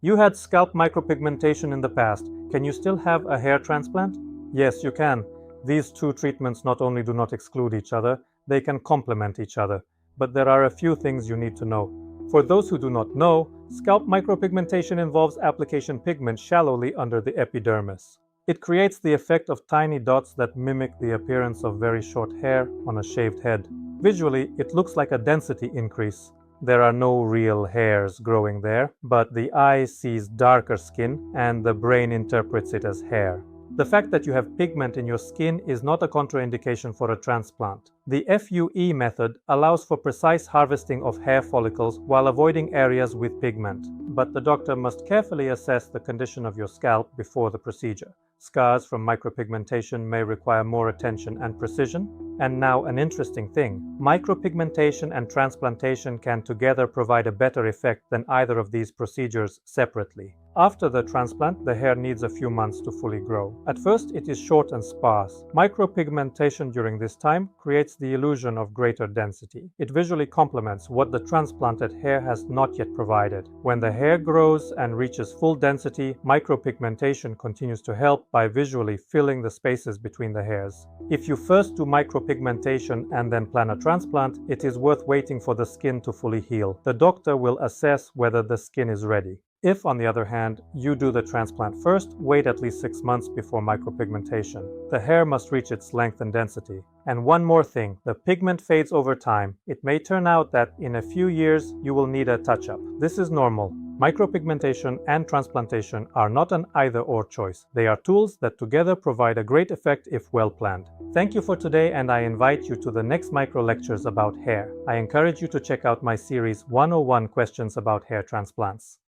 You had scalp micropigmentation in the past. Can you still have a hair transplant? Yes, you can. These two treatments not only do not exclude each other, they can complement each other. But there are a few things you need to know. For those who do not know, scalp micropigmentation involves application pigment shallowly under the epidermis. It creates the effect of tiny dots that mimic the appearance of very short hair on a shaved head. Visually, it looks like a density increase. There are no real hairs growing there, but the eye sees darker skin and the brain interprets it as hair. The fact that you have pigment in your skin is not a contraindication for a transplant. The FUE method allows for precise harvesting of hair follicles while avoiding areas with pigment, but the doctor must carefully assess the condition of your scalp before the procedure. Scars from micropigmentation may require more attention and precision. And now an interesting thing. Micropigmentation and transplantation can together provide a better effect than either of these procedures separately. After the transplant, the hair needs a few months to fully grow. At first, it is short and sparse. Micropigmentation during this time creates the illusion of greater density. It visually complements what the transplanted hair has not yet provided. When the hair grows and reaches full density, micropigmentation continues to help by visually filling the spaces between the hairs. If you first do micropigmentation and then plan a transplant, it is worth waiting for the skin to fully heal. The doctor will assess whether the skin is ready. If, on the other hand, you do the transplant first, wait at least 6 months before micropigmentation. The hair must reach its length and density. And one more thing, the pigment fades over time. It may turn out that in a few years you will need a touch-up. This is normal. Micropigmentation and transplantation are not an either-or choice. They are tools that together provide a great effect if well planned. Thank you for today, and I invite you to the next micro lectures about hair. I encourage you to check out my series 101 Questions about Hair Transplants.